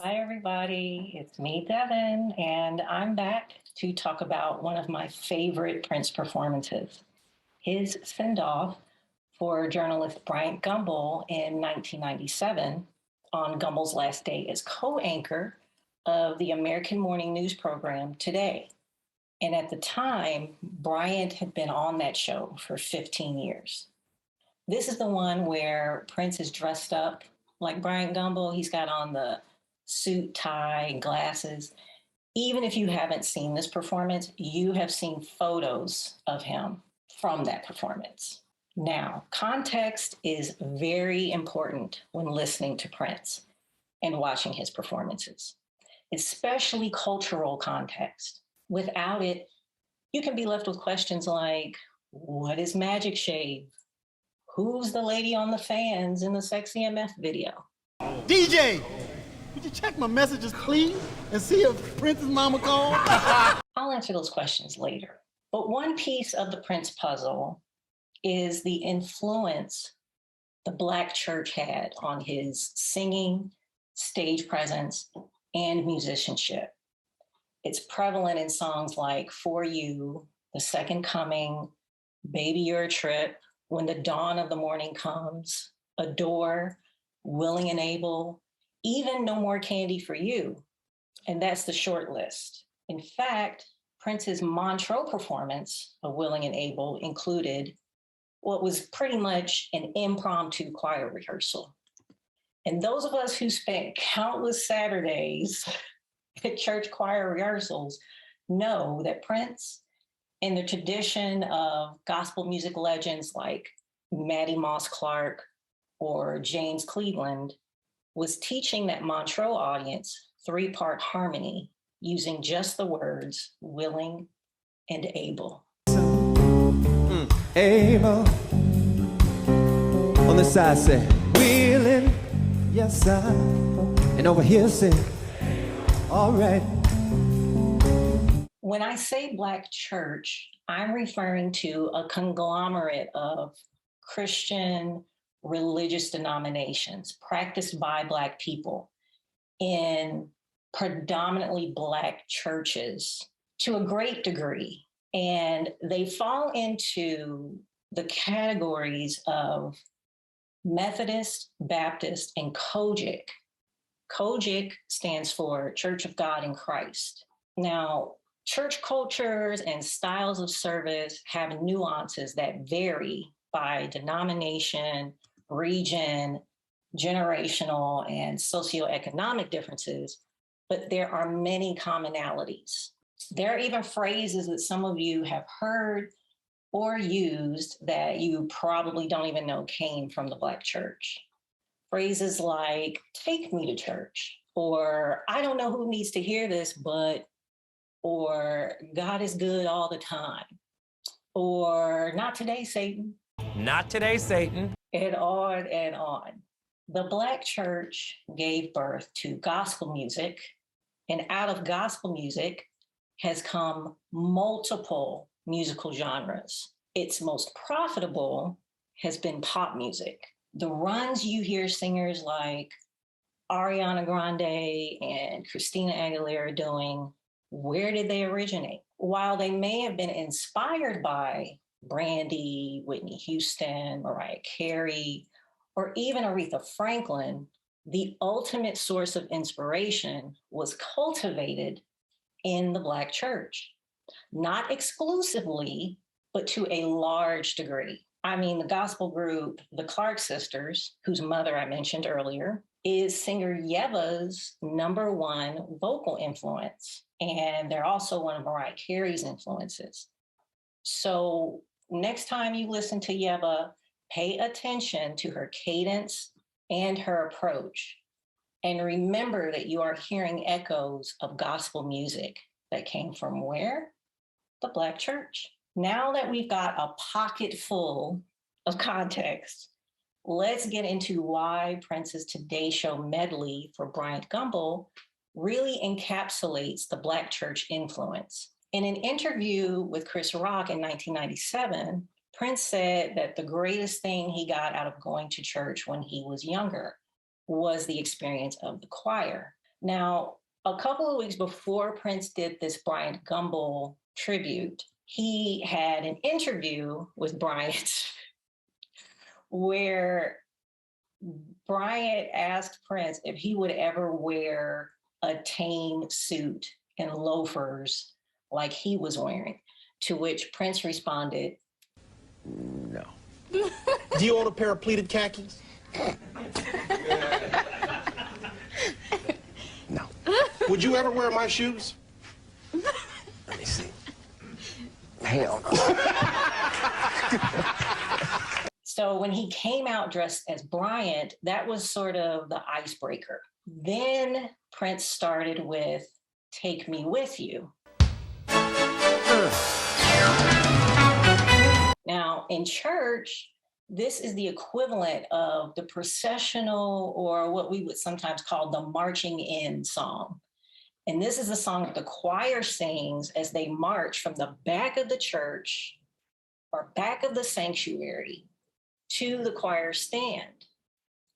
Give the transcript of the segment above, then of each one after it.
Hi, everybody. It's me, Devin, and I'm back to talk about one of my favorite Prince performances, his send-off for journalist Bryant Gumbel in 1997 on Gumbel's last day as co-anchor of the American morning news program Today. And at the time, Bryant had been on that show for 15 years. This is the one where Prince is dressed up like Bryant Gumbel. He's got on the suit, tie, and glasses. Even if you haven't seen this performance, you have seen photos of him from that performance. Now, context is very important when listening to Prince and watching his performances, especially cultural context. Without it, you can be left with questions like, what is magic shave? Who's the lady on the fans in the Sexy MF video? DJ, would you check my messages, please, and see if Prince's mama called? I'll answer those questions later. But one piece of the Prince puzzle is the influence the Black church had on his singing, stage presence, and musicianship. It's prevalent in songs like For You, The Second Coming, Baby You're a Trip, When the Dawn of the Morning Comes, Adore, Willing and Able, even No More Candy for You. And that's the short list. In fact, Prince's Montreux performance of Willing and Able included what was pretty much an impromptu choir rehearsal. And those of us who spent countless Saturdays at church choir rehearsals know that Prince, in the tradition of gospel music legends like Mattie Moss Clark or James Cleveland, was teaching that Montreux audience three-part harmony using just the words willing and able. Able. On the side say, willing, yes I. And over here say, all right. When I say Black church, I'm referring to a conglomerate of Christian religious denominations practiced by Black people in predominantly Black churches to a great degree. And they fall into the categories of Methodist, Baptist, and Kojic. Kojic stands for Church of God in Christ. Now, church cultures and styles of service have nuances that vary by denomination, region, generational, and socioeconomic differences, but there are many commonalities. There are even phrases that some of you have heard or used that you probably don't even know came from the Black church. Phrases like, take me to church, or I don't know who needs to hear this, but, or God is good all the time, or not today, Satan. Not today, Satan. And on and on. The Black church gave birth to gospel music, and out of gospel music has come multiple musical genres. Its most profitable has been pop music. The runs you hear singers like Ariana Grande and Christina Aguilera doing, where did they originate? While they may have been inspired by Brandy, Whitney Houston, Mariah Carey, or even Aretha Franklin, the ultimate source of inspiration was cultivated in the Black church. Not exclusively, but to a large degree. I mean, the gospel group, the Clark Sisters, whose mother I mentioned earlier, is singer Yeva's #1 vocal influence. And they're also one of Mariah Carey's influences. So next time you listen to Yeva, pay attention to her cadence and her approach. And remember that you are hearing echoes of gospel music that came from where? The Black church. Now that we've got a pocket full of context, let's get into why Prince's Today Show medley for Bryant Gumbel really encapsulates the Black church influence. In an interview with Chris Rock in 1997, Prince said that the greatest thing he got out of going to church when he was younger was the experience of the choir. Now, a couple of weeks before Prince did this Bryant Gumbel tribute, he had an interview with Bryant where Bryant asked Prince if he would ever wear a tame suit and loafers like he was wearing, to which Prince responded, No. Do you own a pair of pleated khakis? No. Would you ever wear my shoes? Let me see. Hell no. So when he came out dressed as Bryant, that was sort of the icebreaker. Then Prince started with Take Me With You. Now, in church, this is the equivalent of the processional, or what we would sometimes call the marching in song. And this is a song that the choir sings as they march from the back of the church or back of the sanctuary to the choir stand.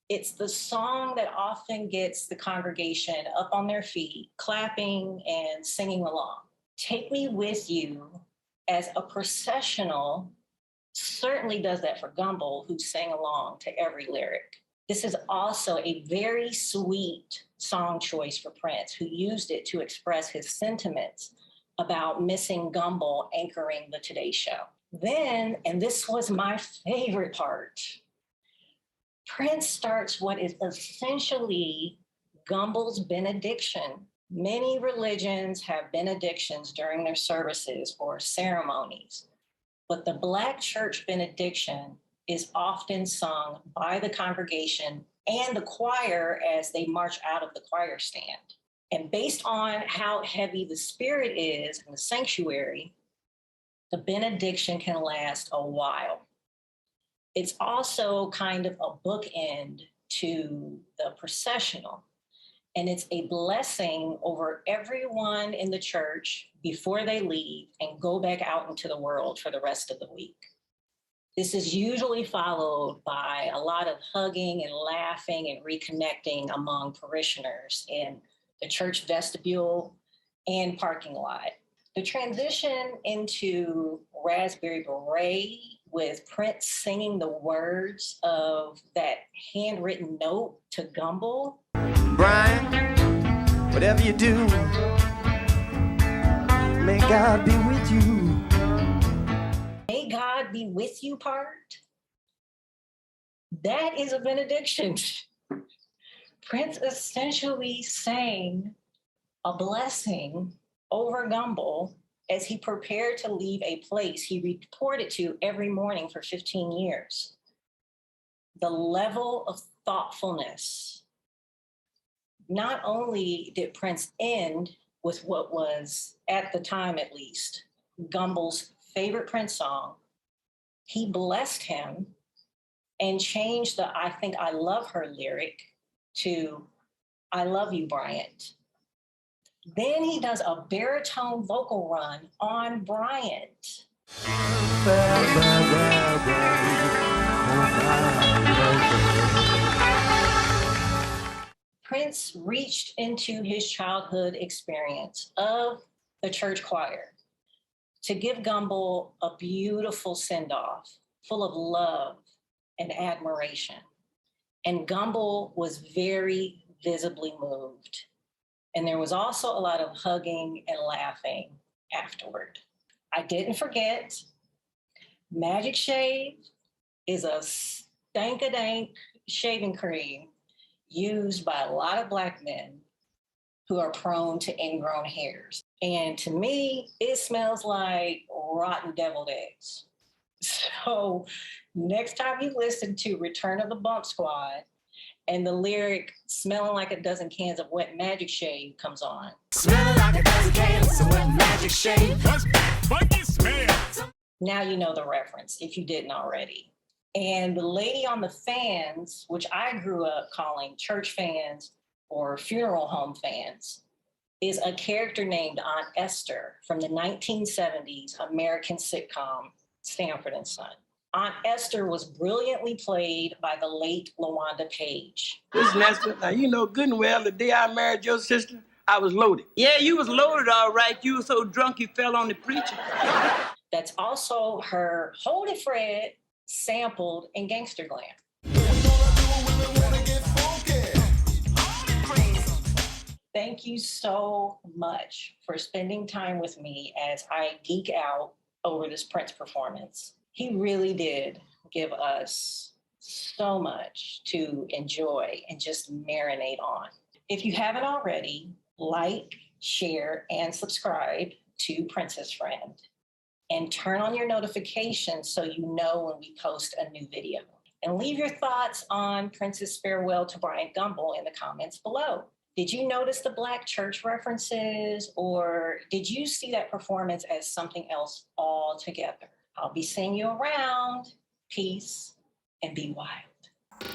It's the song that often gets the congregation up on their feet, clapping and singing along. Take Me With You as a processional certainly does that for Gumbel, who sang along to every lyric. This is also a very sweet song choice for Prince, who used it to express his sentiments about missing Gumbel anchoring the Today Show. Then, and this was my favorite part, Prince starts what is essentially Gumbel's benediction. Many religions have benedictions during their services or ceremonies, but the Black church benediction is often sung by the congregation and the choir as they march out of the choir stand. And based on how heavy the spirit is in the sanctuary, the benediction can last a while. It's also kind of a bookend to the processional. And it's a blessing over everyone in the church before they leave and go back out into the world for the rest of the week. This is usually followed by a lot of hugging and laughing and reconnecting among parishioners in the church vestibule and parking lot. The transition into Raspberry Beret with Prince singing the words of that handwritten note to Gumbel. Brian, whatever you do, may God be with you. May God be with you part. That is a benediction. Prince essentially sang a blessing over Gumbel as he prepared to leave a place he reported to every morning for 15 years. The level of thoughtfulness. Not only did Prince end with what was, at the time at least, Gumbel's favorite Prince song, he blessed him and changed the I Think I Love Her lyric to I Love You, Bryant. Then he does a baritone vocal run on Bryant. Prince reached into his childhood experience of the church choir to give Gumbel a beautiful send-off full of love and admiration. And Gumbel was very visibly moved. And there was also a lot of hugging and laughing afterward. I didn't forget, Magic Shave is a stank-a-dank shaving cream used by a lot of Black men who are prone to ingrown hairs. And to me, it smells like rotten deviled eggs. So next time you listen to Return of the Bump Squad and the lyric smelling like a dozen cans of wet Magic Shave comes on. Smelling like a dozen cans of wet Magic Shave. Funky smell. Now you know the reference, if you didn't already. And the lady on the fans, which I grew up calling church fans or funeral home fans, is a character named Aunt Esther from the 1970s American sitcom Sanford and Son. Aunt Esther was brilliantly played by the late LaWanda Page. Listen, Esther, now you know good and well the day I married your sister, I was loaded. Yeah, you was loaded all right. You were so drunk you fell on the preacher. That's also her Hold It Fred sampled in Gangster Glam. Thank you so much for spending time with me as I geek out over this Prince performance. He really did give us so much to enjoy and just marinate on. If you haven't already, like, share, and subscribe to Princess Friend. And turn on your notifications so you know when we post a new video. And leave your thoughts on Prince's farewell to Bryant Gumbel in the comments below. Did you notice the Black church references, or did you see that performance as something else altogether? I'll be seeing you around. Peace and be wild.